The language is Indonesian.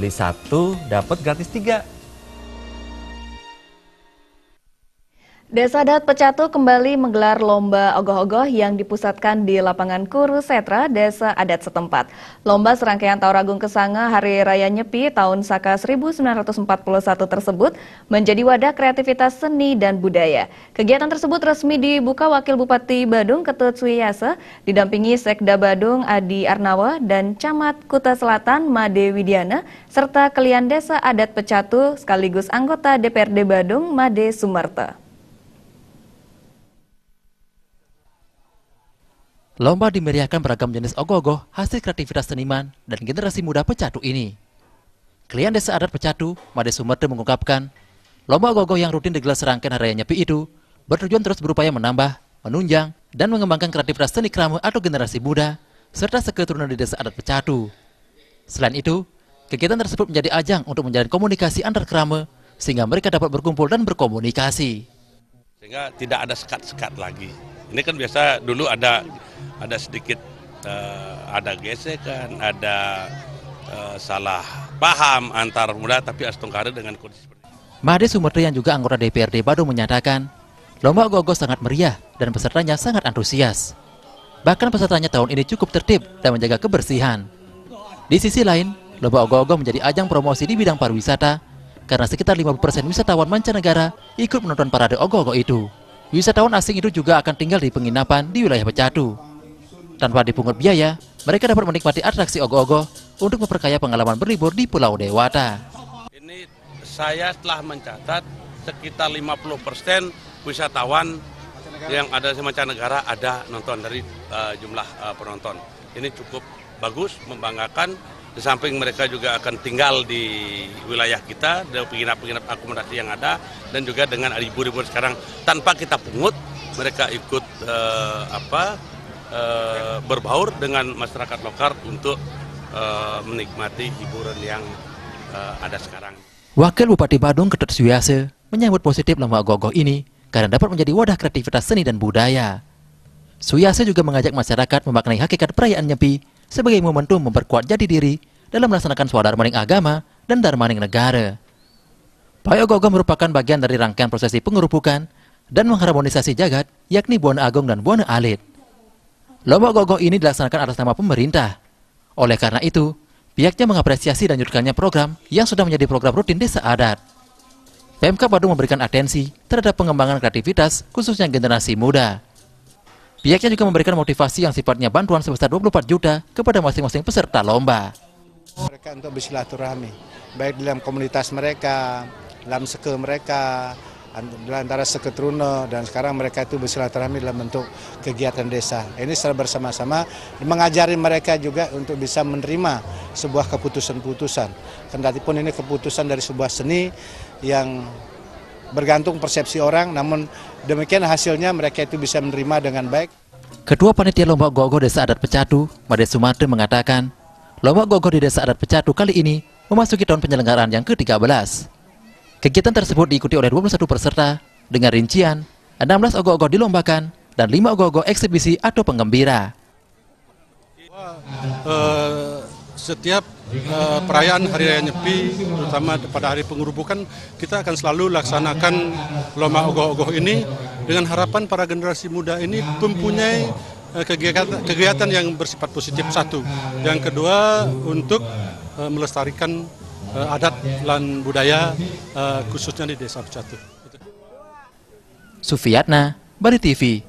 beli satu dapat gratis 3. Desa Adat Pecatu kembali menggelar lomba ogoh-ogoh yang dipusatkan di lapangan Kurusetra, Desa Adat setempat. Lomba serangkaian Tauragung Kesanga Hari Raya Nyepi tahun Saka 1941 tersebut menjadi wadah kreativitas seni dan budaya. Kegiatan tersebut resmi dibuka Wakil Bupati Badung Ketut Suyase, didampingi Sekda Badung Adi Arnawa dan Camat Kuta Selatan Made Widiana, serta Kelian Desa Adat Pecatu sekaligus anggota DPRD Badung Made Sumarta. Lomba dimeriahkan beragam jenis ogoh-ogoh hasil kreativitas seniman dan generasi muda Pecatu ini. Kelian Desa Adat Pecatu, Made Sumarta mengungkapkan, lomba ogoh-ogoh yang rutin digelar serangkaian Hari Raya Nyepi itu bertujuan terus berupaya menambah, menunjang, dan mengembangkan kreativitas seni krama atau generasi muda, serta seketurunan di Desa Adat Pecatu. Selain itu, kegiatan tersebut menjadi ajang untuk menjalin komunikasi antar krama, sehingga mereka dapat berkumpul dan berkomunikasi. Sehingga tidak ada sekat-sekat lagi. Ini kan biasa dulu ada sedikit ada gesekan, ada salah paham antar muda, tapi Astungkara dengan kondisi seperti ini. Made Sumarta yang juga anggota DPRD Badung menyatakan, lomba ogoh-ogoh sangat meriah dan pesertanya sangat antusias. Bahkan pesertanya tahun ini cukup tertib dan menjaga kebersihan. Di sisi lain, lomba ogoh-ogoh menjadi ajang promosi di bidang pariwisata karena sekitar 50% wisatawan mancanegara ikut menonton parade ogoh-ogoh itu. Wisatawan asing itu juga akan tinggal di penginapan di wilayah Pecatu. Tanpa dipungut biaya, mereka dapat menikmati atraksi ogoh-ogoh untuk memperkaya pengalaman berlibur di Pulau Dewata. Ini saya telah mencatat sekitar 50% wisatawan yang ada di mancanegara ada nonton dari jumlah penonton. Ini cukup bagus, membanggakan. Di samping mereka juga akan tinggal di wilayah kita, dari penginap-penginap akomodasi yang ada, dan juga dengan ribu-ribu sekarang tanpa kita pungut, mereka ikut berbaur dengan masyarakat lokal untuk menikmati hiburan yang ada sekarang. Wakil Bupati Badung Ketut Suyase menyambut positif lomba ogoh-ogoh ini karena dapat menjadi wadah kreativitas seni dan budaya. Suyase juga mengajak masyarakat memaknai hakikat perayaan Nyepi sebagai momentum memperkuat jati diri dalam melaksanakan swadarmaning agama dan darmaning negara. Pawai ogoh-ogoh merupakan bagian dari rangkaian prosesi pengerupukan dan mengharmonisasi jagat, yakni Buana Agung dan Buana Alit. Lomba ogoh-ogoh ini dilaksanakan atas nama pemerintah. Oleh karena itu, pihaknya mengapresiasi dan lanjutkannya program yang sudah menjadi program rutin Desa Adat. PMK Badung memberikan atensi terhadap pengembangan kreativitas, khususnya generasi muda. Pihaknya juga memberikan motivasi yang sifatnya bantuan sebesar 24 juta kepada masing-masing peserta lomba. Mereka untuk bersilaturahmi, baik dalam komunitas mereka, dalam seke mereka, antara seketurunan, dan sekarang mereka itu bersilaturahmi dalam bentuk kegiatan desa. Ini secara bersama-sama mengajari mereka juga untuk bisa menerima sebuah keputusan-keputusan. Kendatipun ini keputusan dari sebuah seni yang bergantung persepsi orang, namun demikian hasilnya mereka itu bisa menerima dengan baik. Ketua Panitia Lomba Ogoh-ogoh Desa Adat Pecatu, Made Sumarta mengatakan, lomba ogoh-ogoh di Desa Adat Pecatu kali ini memasuki tahun penyelenggaraan yang ke-13. Kegiatan tersebut diikuti oleh 21 peserta dengan rincian 16 ogoh-ogoh dilombakan dan 5 ogoh-ogoh eksibisi atau penggembira. Setiap perayaan Hari Raya Nyepi, terutama pada hari pengerupukan, kita akan selalu laksanakan lomba ogoh-ogoh ini dengan harapan para generasi muda ini mempunyai kegiatan yang bersifat positif, satu. Yang kedua, untuk melestarikan adat dan budaya khususnya di Desa Pecatu. Sufiyatna, Bari TV.